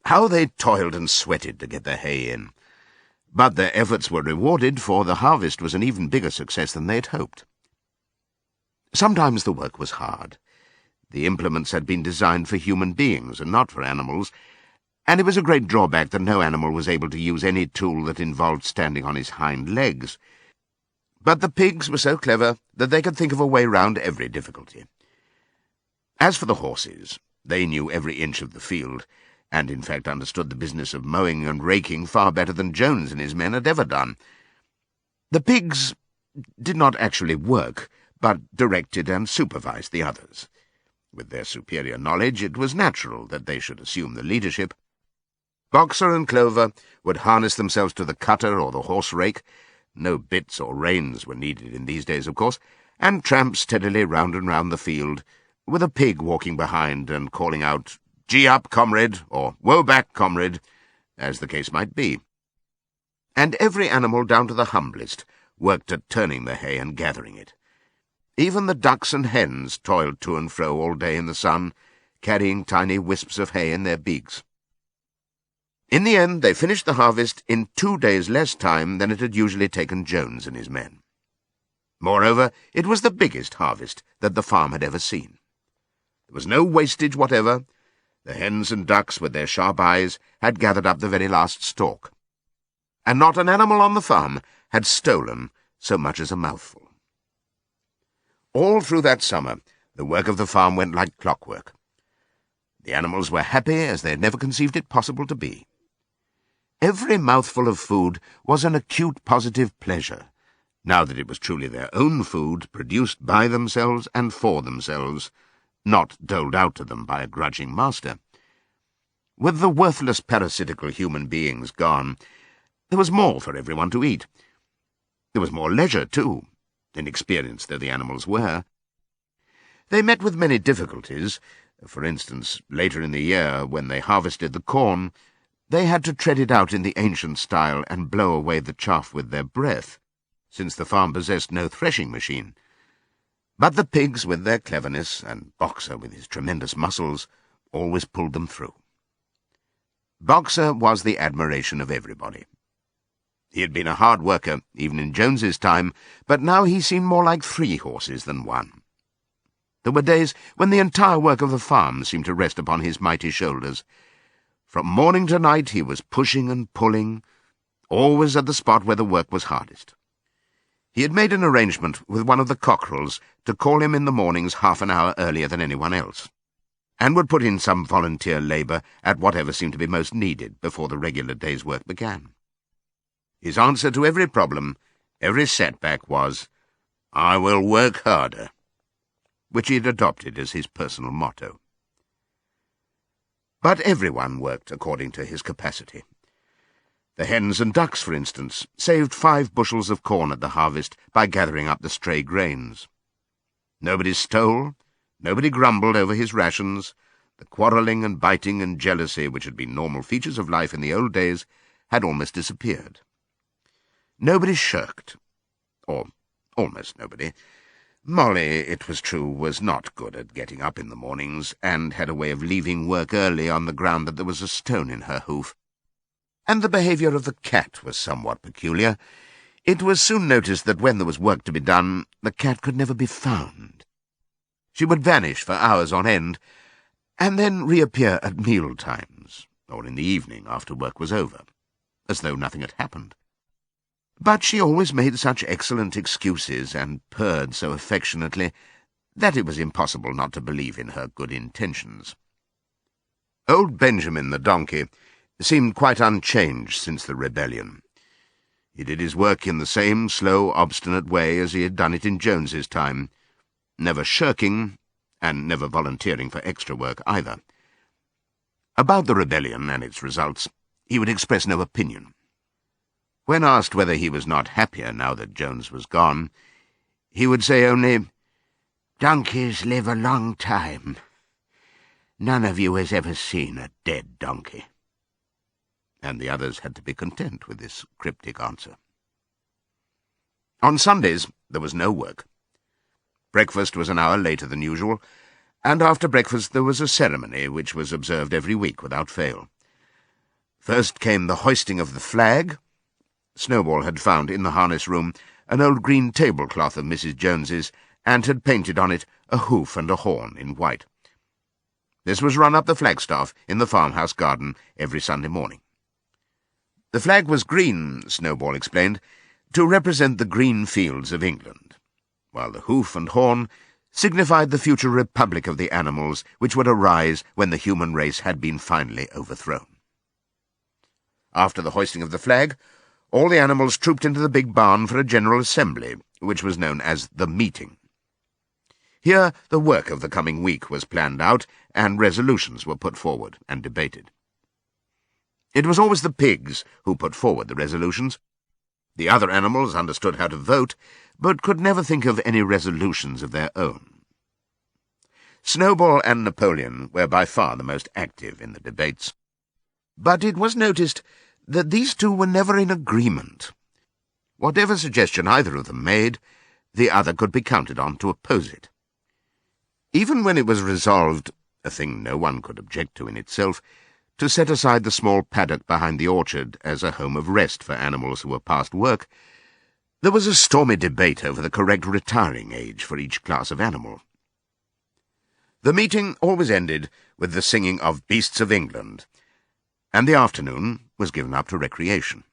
How they toiled and sweated to get their hay in. But their efforts were rewarded, for the harvest was an even bigger success than they had hoped. Sometimes the work was hard. The implements had been designed for human beings and not for animals, and it was a great drawback that no animal was able to use any tool that involved standing on his hind legs. But the pigs were so clever that they could think of a way round every difficulty. As for the horses, they knew every inch of the field, and in fact understood the business of mowing and raking far better than Jones and his men had ever done. The pigs did not actually work, but directed and supervised the others. With their superior knowledge, it was natural that they should assume the leadership. Boxer and Clover would harness themselves to the cutter or the horse rake. No bits or reins were needed in these days, of course, and tramp steadily round and round the field, with a pig walking behind and calling out, "Gee up, comrade," or "Woe back, comrade," as the case might be. And every animal, down to the humblest, worked at turning the hay and gathering it. Even the ducks and hens toiled to and fro all day in the sun, carrying tiny wisps of hay in their beaks. In the end, they finished the harvest in 2 days less time than it had usually taken Jones and his men. Moreover, it was the biggest harvest that the farm had ever seen. There was no wastage whatever. The hens and ducks, with their sharp eyes, had gathered up the very last stalk, and not an animal on the farm had stolen so much as a mouthful. All through that summer, the work of the farm went like clockwork. The animals were happy as they had never conceived it possible to be. Every mouthful of food was an acute positive pleasure, now that it was truly their own food, produced by themselves and for themselves, not doled out to them by a grudging master. With the worthless parasitical human beings gone, there was more for everyone to eat. There was more leisure, too, inexperienced though the animals were. They met with many difficulties. For instance, later in the year, when they harvested the corn, they had to tread it out in the ancient style and blow away the chaff with their breath, since the farm possessed no threshing machine. But the pigs, with their cleverness, and Boxer, with his tremendous muscles, always pulled them through. Boxer was the admiration of everybody. He had been a hard worker, even in Jones's time, but now he seemed more like 3 horses than 1. There were days when the entire work of the farm seemed to rest upon his mighty shoulders. From morning to night he was pushing and pulling, always at the spot where the work was hardest. He had made an arrangement with one of the cockerels to call him in the mornings half an hour earlier than anyone else, and would put in some volunteer labour at whatever seemed to be most needed before the regular day's work began. His answer to every problem, every setback, was, "I will work harder," which he had adopted as his personal motto. But everyone worked according to his capacity. The hens and ducks, for instance, saved 5 bushels of corn at the harvest by gathering up the stray grains. Nobody stole, nobody grumbled over his rations. The quarrelling and biting and jealousy, which had been normal features of life in the old days, had almost disappeared. Nobody shirked, or almost nobody. Molly, it was true, was not good at getting up in the mornings, and had a way of leaving work early on the ground that there was a stone in her hoof. And the behaviour of the cat was somewhat peculiar. It was soon noticed that when there was work to be done, the cat could never be found. She would vanish for hours on end, and then reappear at meal times, or in the evening after work was over, as though nothing had happened. But she always made such excellent excuses and purred so affectionately that it was impossible not to believe in her good intentions. Old Benjamin the donkey seemed quite unchanged since the rebellion. He did his work in the same slow, obstinate way as he had done it in Jones's time, never shirking, and never volunteering for extra work either. About the rebellion and its results, he would express no opinion. When asked whether he was not happier now that Jones was gone, he would say only, "Donkeys live a long time. None of you has ever seen a dead donkey." And the others had to be content with this cryptic answer. On Sundays there was no work. Breakfast was an hour later than usual, and after breakfast there was a ceremony which was observed every week without fail. First came the hoisting of the flag. Snowball had found in the harness room an old green tablecloth of Mrs. Jones's, and had painted on it a hoof and a horn in white. This was run up the flagstaff in the farmhouse garden every Sunday morning. The flag was green, Snowball explained, to represent the green fields of England, while the hoof and horn signified the future republic of the animals which would arise when the human race had been finally overthrown. After the hoisting of the flag, all the animals trooped into the big barn for a general assembly, which was known as the meeting. Here the work of the coming week was planned out, and resolutions were put forward and debated. It was always the pigs who put forward the resolutions. The other animals understood how to vote, but could never think of any resolutions of their own. Snowball and Napoleon were by far the most active in the debates, but it was noticed that these two were never in agreement. Whatever suggestion either of them made, the other could be counted on to oppose it. Even when it was resolved, a thing no one could object to in itself, to set aside the small paddock behind the orchard as a home of rest for animals who were past work, there was a stormy debate over the correct retiring age for each class of animal. The meeting always ended with the singing of Beasts of England, and the afternoon was given up to recreation.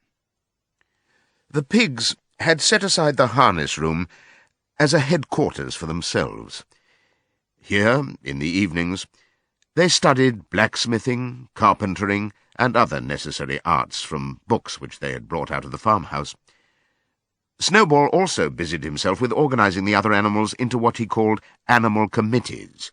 The pigs had set aside the harness room as a headquarters for themselves. Here, in the evenings, they studied blacksmithing, carpentering, and other necessary arts from books which they had brought out of the farmhouse. Snowball also busied himself with organizing the other animals into what he called animal committees.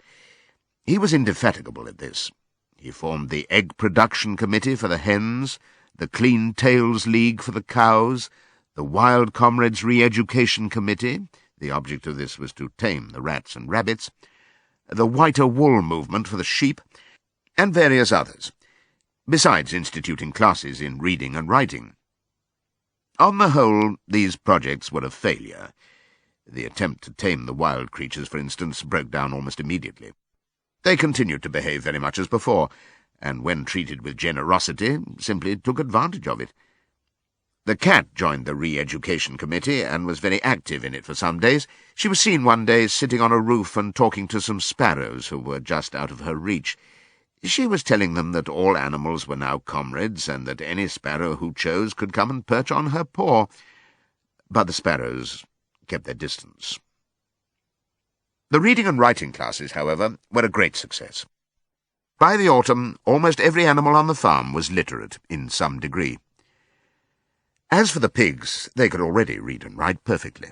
He was indefatigable at this. He formed the Egg Production Committee for the hens, the Clean Tails League for the cows, the Wild Comrades Re-Education Committee — the object of this was to tame the rats and rabbits — the Whiter Wool Movement for the sheep, and various others, besides instituting classes in reading and writing. On the whole, these projects were a failure. The attempt to tame the wild creatures, for instance, broke down almost immediately. They continued to behave very much as before, and when treated with generosity, simply took advantage of it. The cat joined the Re-Education Committee and was very active in it for some days. She was seen one day sitting on a roof and talking to some sparrows who were just out of her reach. She was telling them that all animals were now comrades, and that any sparrow who chose could come and perch on her paw. But the sparrows kept their distance. The reading and writing classes, however, were a great success. By the autumn, almost every animal on the farm was literate in some degree. As for the pigs, they could already read and write perfectly.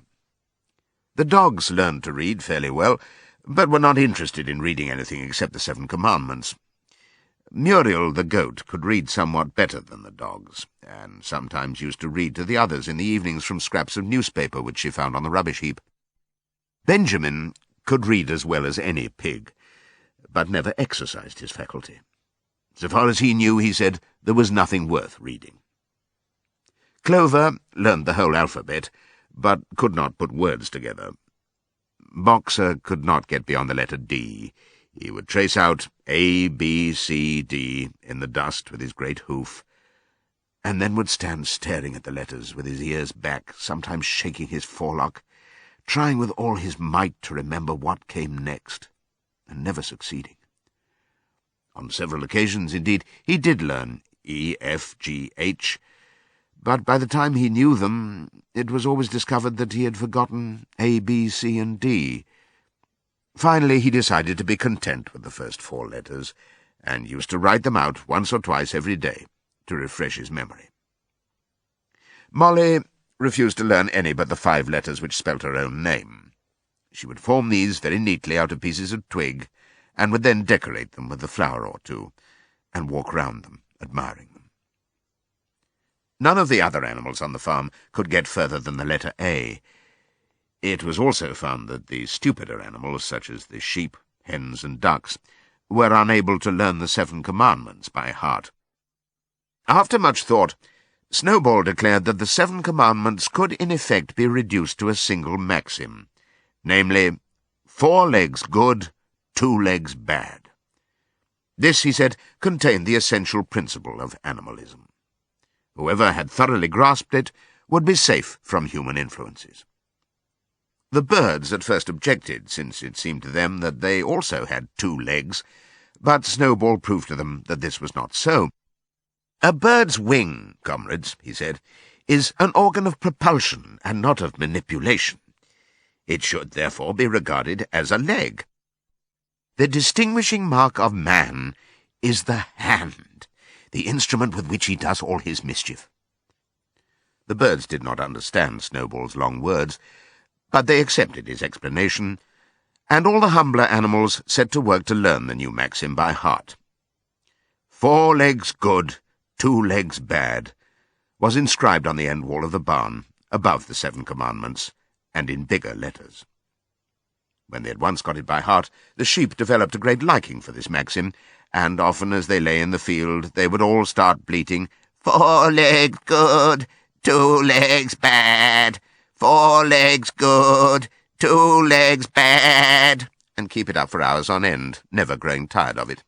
The dogs learned to read fairly well, but were not interested in reading anything except the 7 Commandments. Muriel, the goat, could read somewhat better than the dogs, and sometimes used to read to the others in the evenings from scraps of newspaper which she found on the rubbish heap. Benjamin could read as well as any pig, but never exercised his faculty. So far as he knew, he said, there was nothing worth reading. Clover learned the whole alphabet, but could not put words together. Boxer could not get beyond the letter D. He would trace out A, B, C, D in the dust with his great hoof, and then would stand staring at the letters with his ears back, sometimes shaking his forelock, trying with all his might to remember what came next, and never succeeding. On several occasions, indeed, he did learn E, F, G, H, but by the time he knew them, it was always discovered that he had forgotten A, B, C, and D. Finally, he decided to be content with the first 4 letters, and used to write them out once or twice every day to refresh his memory. Molly refused to learn any but the 5 letters which spelt her own name. She would form these very neatly out of pieces of twig, and would then decorate them with a flower or two, and walk round them, admiring them. None of the other animals on the farm could get further than the letter A. It was also found that the stupider animals, such as the sheep, hens, and ducks, were unable to learn the 7 Commandments by heart. After much thought, Snowball declared that the 7 Commandments could in effect be reduced to a single maxim, namely, 4 legs good, 2 legs bad. This, he said, contained the essential principle of animalism. Whoever had thoroughly grasped it would be safe from human influences. The birds at first objected, since it seemed to them that they also had 2 legs, but Snowball proved to them that this was not so. "A bird's wing, comrades," he said, "is an organ of propulsion and not of manipulation. It should therefore be regarded as a leg. The distinguishing mark of man is the hand, the instrument with which he does all his mischief." The birds did not understand Snowball's long words, but they accepted his explanation, and all the humbler animals set to work to learn the new maxim by heart. 4 legs good, 2 legs bad, was inscribed on the end wall of the barn, above the 7 commandments, and in bigger letters. When they had once got it by heart, the sheep developed a great liking for this maxim, and often as they lay in the field they would all start bleating, 4 legs good, 2 legs bad, 4 legs good, 2 legs bad, and keep it up for hours on end, never growing tired of it.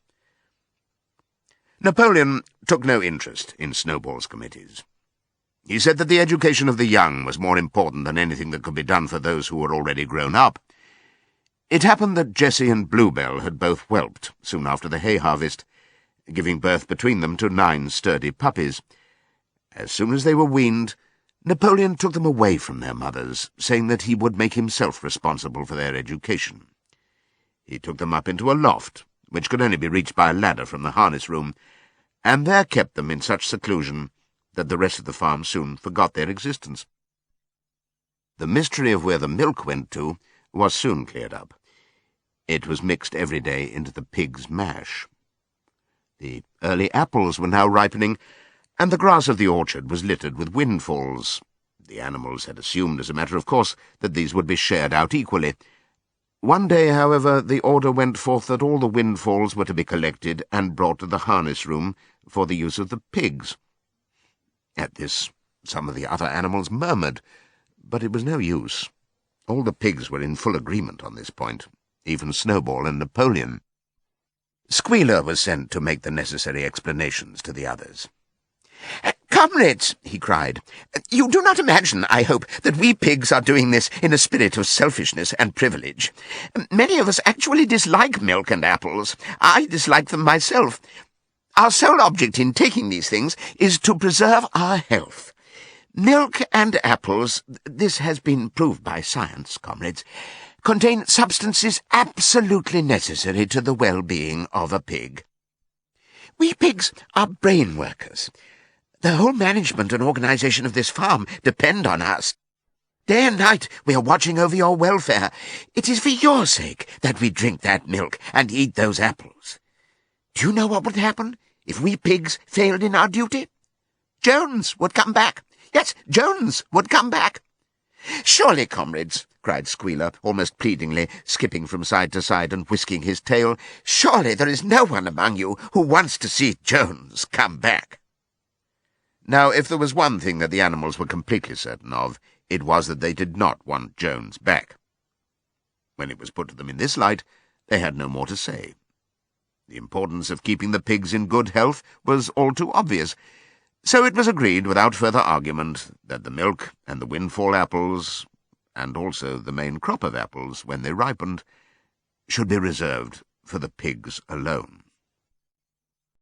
Napoleon took no interest in Snowball's committees. He said that the education of the young was more important than anything that could be done for those who were already grown up. It happened that Jessie and Bluebell had both whelped soon after the hay harvest, giving birth between them to 9 sturdy puppies. As soon as they were weaned, Napoleon took them away from their mothers, saying that he would make himself responsible for their education. He took them up into a loft, which could only be reached by a ladder from the harness room, and there kept them in such seclusion that the rest of the farm soon forgot their existence. The mystery of where the milk went to was soon cleared up. It was mixed every day into the pigs' mash. The early apples were now ripening, and the grass of the orchard was littered with windfalls. The animals had assumed, as a matter of course, that these would be shared out equally. One day, however, the order went forth that all the windfalls were to be collected and brought to the harness room for the use of the pigs. At this, some of the other animals murmured, but it was no use. All the pigs were in full agreement on this point, even Snowball and Napoleon. Squealer was sent to make the necessary explanations to the others. "Comrades," he cried, "you do not imagine, I hope, that we pigs are doing this in a spirit of selfishness and privilege. Many of us actually dislike milk and apples. I dislike them myself. Our sole object in taking these things is to preserve our health. Milk and apples, this has been proved by science, comrades, contain substances absolutely necessary to the well-being of a pig. We pigs are brain workers. The whole management and organization of this farm depend on us. Day and night we are watching over your welfare. It is for your sake that we drink that milk and eat those apples. Do you know what would happen if we pigs failed in our duty? Jones would come back. Yes, Jones would come back. Surely, comrades," cried Squealer, almost pleadingly, skipping from side to side and whisking his tail, "surely there is no one among you who wants to see Jones come back." Now, if there was one thing that the animals were completely certain of, it was that they did not want Jones back. When it was put to them in this light, they had no more to say. The importance of keeping the pigs in good health was all too obvious, so it was agreed without further argument that the milk and the windfall apples, and also the main crop of apples when they ripened, should be reserved for the pigs alone.